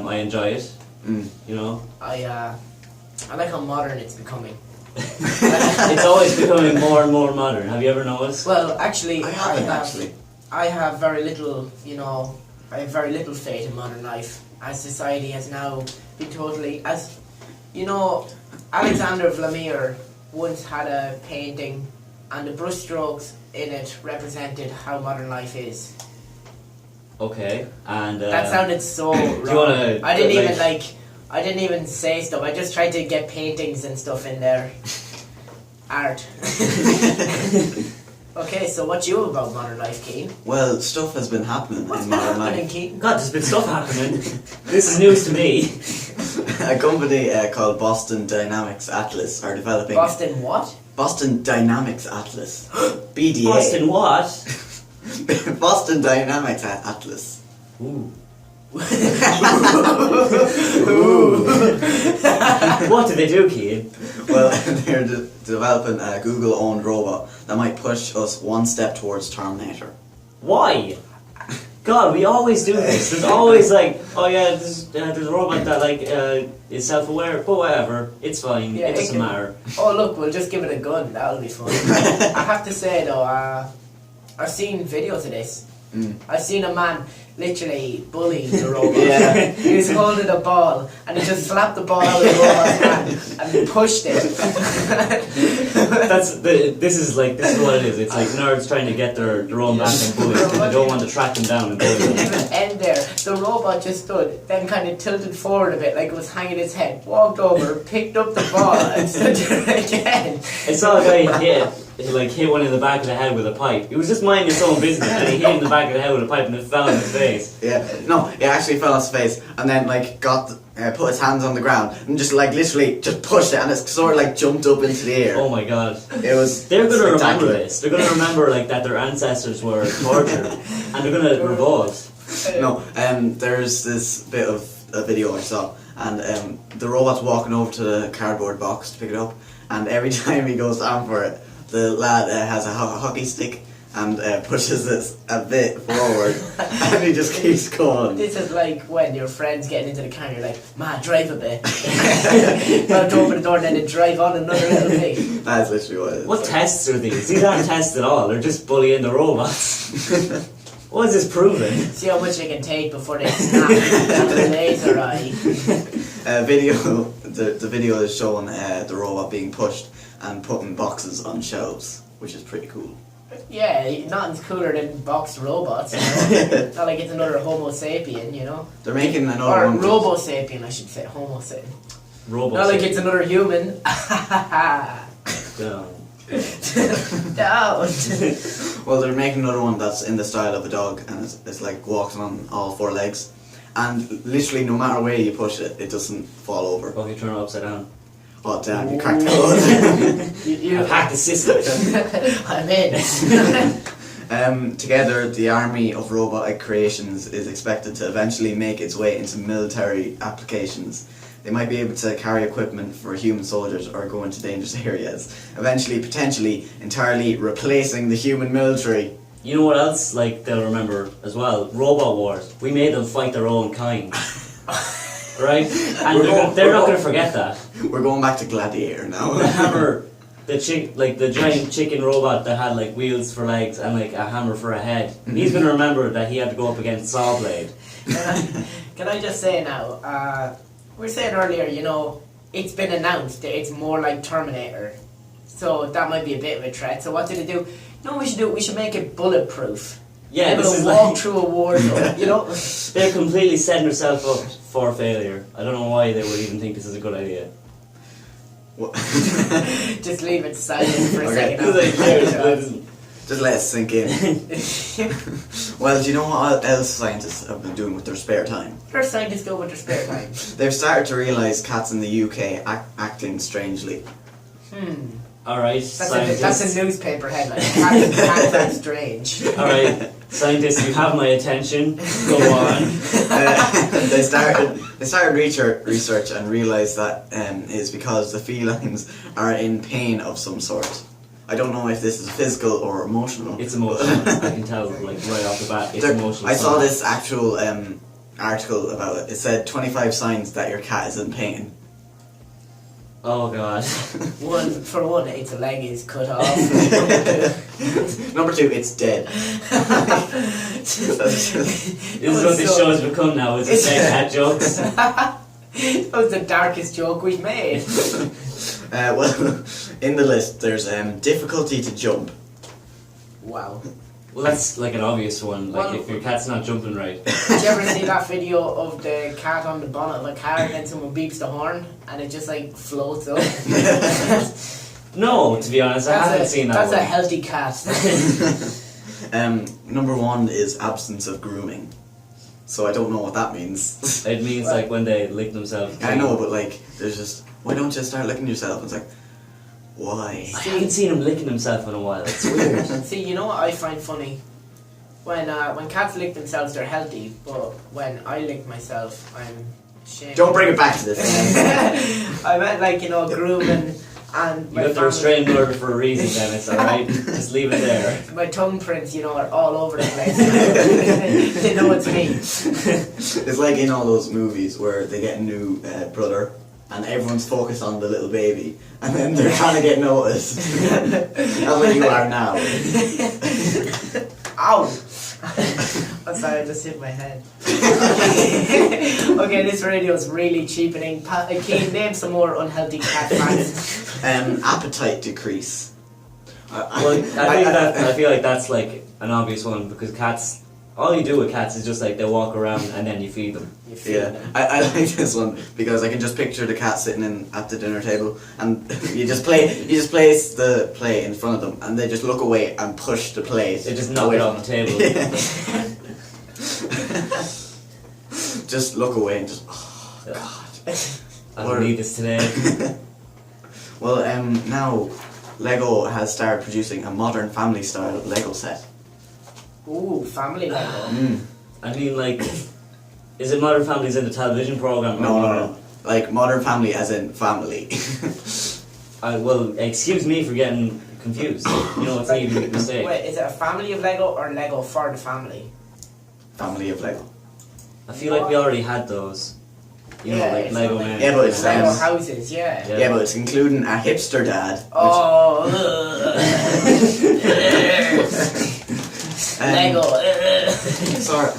I enjoy it. You know. I like how modern it's becoming. It's always becoming more and more modern. Have you ever noticed? Well, actually, I haven't actually. I have very little, I have very little faith in modern life, as society has now been totally, Alexander Vladimir once had a painting, and the brushstrokes in it represented how modern life is. Okay, and That sounded so wrong. do you wanna, I didn't even say stuff. I just tried to get paintings and stuff in there. Art. Okay, so what you about modern life, Keane? Well, stuff has been happening What's in been modern happening, life. Keane? God, there's been stuff happening. This is news to me. A company called Boston Dynamics Atlas are developing... Boston what? Boston Dynamics Atlas. BDA. Boston what? Boston Dynamics Atlas. Ooh. Ooh. What do they do, Keane? Well, they're developing a Google-owned robot that might push us one step towards Terminator. Why? God, we always do this. There's always there's a robot that is self-aware, but whatever, it's fine. Yeah, it doesn't matter. Oh look, we'll just give it a gun. That'll be fun. I have to say though, I've seen videos of this. I've seen a man literally bully the robot. Yeah. He was holding a ball and he just slapped the ball out of the robot's hand and pushed it. This is what it is. It's like nerds trying to get their own back and bullies because they don't want to track them down and bully It didn't them. even end there. The robot just stood, then kind of tilted forward a bit like it was hanging its head, walked over, picked up the ball and stood there again. I saw a guy hit one in the back of the head with a pipe. He was just minding his own business and he hit him in the back of the head with a pipe and it fell on his face. Yeah, no, it actually fell on his face and then put his hands on the ground and just literally just pushed it and it sort of jumped up into the air. Oh my god. It was They're going to remember spectacular. this. They're going to remember that their ancestors were tortured and they're going to revolt. No, there's this bit of a video I saw and the robot's walking over to the cardboard box to pick it up and every time he goes down for it, the lad has a hockey stick and pushes this a bit forward and he just keeps going. This is like when your friend's getting into the car and you're like, man, drive a bit. Well, to open the door and then they drive on another little bit. That's literally what it is. What tests are these? These aren't tests at all. They're just bullying the robots. What is this proving? See how much they can take before they snap down the laser eye. The video is showing the robot being pushed and putting boxes on shelves, which is pretty cool. Yeah, nothing's cooler than boxed robots, Not like it's another Homo sapien, They're making another Or one. Robo sapien, I should say. Homo sapien. Robots. Not like it's another human. Down. Down. Well, they're making another one that's in the style of a dog and it's walks on all four legs. And literally no matter where you push it, it doesn't fall over. Okay, turn it upside down. Oh damn, you cracked the code. I've hacked the system. I'm in. Together, the army of robotic creations is expected to eventually make its way into military applications. They might be able to carry equipment for human soldiers or go into dangerous areas, eventually, potentially, entirely replacing the human military. You know what else they'll remember as well? Robot wars. We made them fight their own kind. Right? And they're not going to forget that. We're going back to Gladiator now. The hammer, the giant chicken robot that had wheels for legs and a hammer for a head. He's going to remember that he had to go up against Sawblade. Can I just say now, we were saying earlier, it's been announced that it's more like Terminator. So that might be a bit of a threat. So what did they do? We should do? We should make it bulletproof. Yeah, Able this to is walk through a war zone, They're completely setting themselves up for failure. I don't know why they would even think this is a good idea. Just leave it silent for a Okay. second. Just let it sink in. Well, do you know what else scientists have been doing with their spare time? What are scientists do with their spare time? They've started to realise cats in the UK acting strangely. Alright, scientists. That's a newspaper headline. Cats are strange. Alright, scientists, you have my attention. Go on. They started research and realised that is because the felines are in pain of some sort. I don't know if this is physical or emotional. It's emotional. I can tell, right off the bat, it's emotional. I saw this actual article about it. It said 25 signs that your cat is in pain. Oh god. For one, its leg is cut off. Number 2, it's dead. This is what this show has become now. It's just saying cat jokes. That was the darkest joke we've made. Well, in the list there's difficulty to jump. Wow. Well, that's like an obvious one. Like Well- if your cat's not jumping right. Did you ever see that video of the cat on the bonnet of a car and then someone beeps the horn and it just like floats up? No, to be honest, I haven't seen that That's one. a healthy cat. Number 1 is absence of grooming. So I don't know what that means. It means like when they lick themselves. I know, but like, there's just, why don't you start licking yourself? It's like, why? I haven't seen him licking himself in a while. It's weird. See, you know what I find funny? When cats lick themselves, they're healthy, but when I lick myself, I'm ashamed. Don't bring it back to this. I meant like, you know, grooming and You my got the family- restraining order for a reason, Dennis. All right, just leave it there. My tongue prints, you know, are all over the place. They know it's me. It's like in all those movies where they get a new brother and everyone's focused on the little baby and then they're trying to get noticed. That's what you are now. Ow! I'm sorry, I just hit my head. Okay, this radio is really cheapening. Keane, name some more unhealthy cat facts. Appetite decrease. Well, I feel like that's like an obvious one because cats. All you do with cats is just like they walk around and then you feed them. You feel Yeah, them. I like this one because I can just picture the cat sitting at the dinner table and you just place the plate in front of them and they just look away and push the plate. They just knock away it off the table. Just look away and just, oh god. I don't need this today. Well, now Lego has started producing a modern family style Lego set. Ooh, family Lego. I mean, like, is it Modern Family's in the television program? No. Like modern family as in family. Well, excuse me for getting confused. You know, it's not even a mistake. Wait, is it a family of Lego or Lego for the family? Family of Lego. I feel like we already had those. You know, Yeah, like it's Lego not Man. Yeah, but it's Lego um, houses, yeah. Yeah. Yeah, but it's including a hipster dad. Oh, Lego.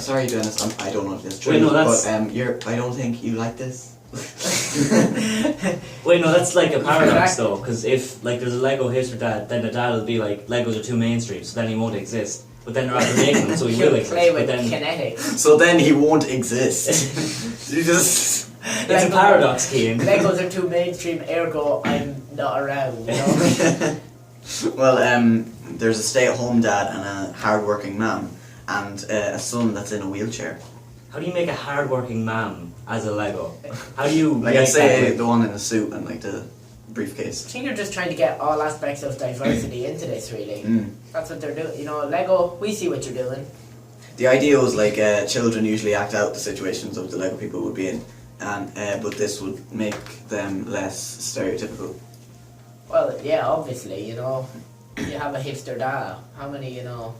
Sorry, Dennis. I don't know if this is true, Wait, no, that's- but I don't think you like this. Wait, no, that's like a paradox though, because if like there's a Lego hipster dad, then the dad will be like, Legos are too mainstream, so then he won't exist. But then they're after making them, so he will He'll exist. play But with then kinetics. So then he won't exist. You just. it's a paradox, Cian. Legos are too mainstream, ergo I'm not around, you know? Well, there's a stay-at-home dad and a hard-working mum, and a son that's in a wheelchair. How do you make a hard-working man as a Lego? How do you Like make I'd say that the one in the suit and like the I briefcase. think they're just trying to get all aspects of diversity into this, really. Mm. That's what they're doing. You know, Lego, we see what you're doing. The idea was like children usually act out the situations of the Lego people would be in, and but this would make them less stereotypical. Well, yeah, obviously, you know, you have a hipster dad. How many, you know?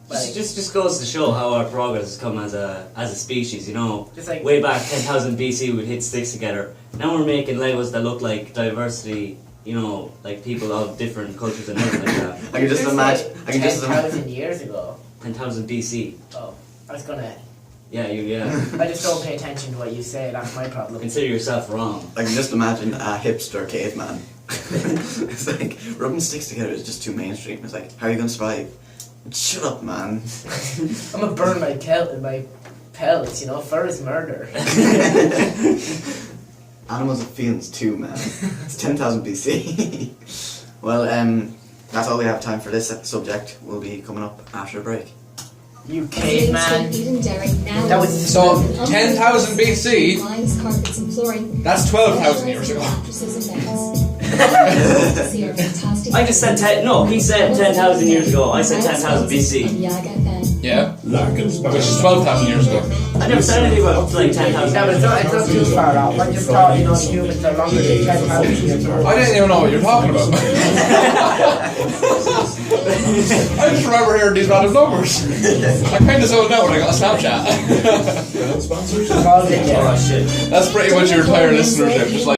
Like, just goes to show how our progress has come as a species, you know. Just like- way back 10,000 BC we'd hit sticks together. Now we're making Legos that look like diversity, you know, like people of different cultures and everything like that. I can just Just imagine. like I can just imagine. 10,000 years ago. 10,000 BC. Oh, I was gonna. Yeah, yeah. I just don't pay attention to what you say. That's my problem. Consider yourself wrong. I can just imagine a hipster caveman. It's like rubbing sticks together is just too mainstream. It's like, how are you gonna survive? Shut up, man. I'm gonna burn my pellets. You know, fur is murder. Animals have feelings too, man. It's 10,000 BC. Well, that's all we have time for this subject. We'll be coming up after a break. You caveman. That was So, 10,000 BC, Lines, carpets, and flooring. that's 12,000 years ago. Mattresses and beds. I just said 10. No, he said 10,000 years ago. I said 10,000 BC. Yeah. Which is 12,000 years ago. I never said anything about up to like 10,000. Yeah, but it's not too far off. I just thought, the humans are longer than 10,000 years old. I didn't even know what you're talking about. I just remember hearing these random numbers. I kind of zoned out when I got a Snapchat. Sponsors? Oh shit. That's pretty much your entire listenership, just like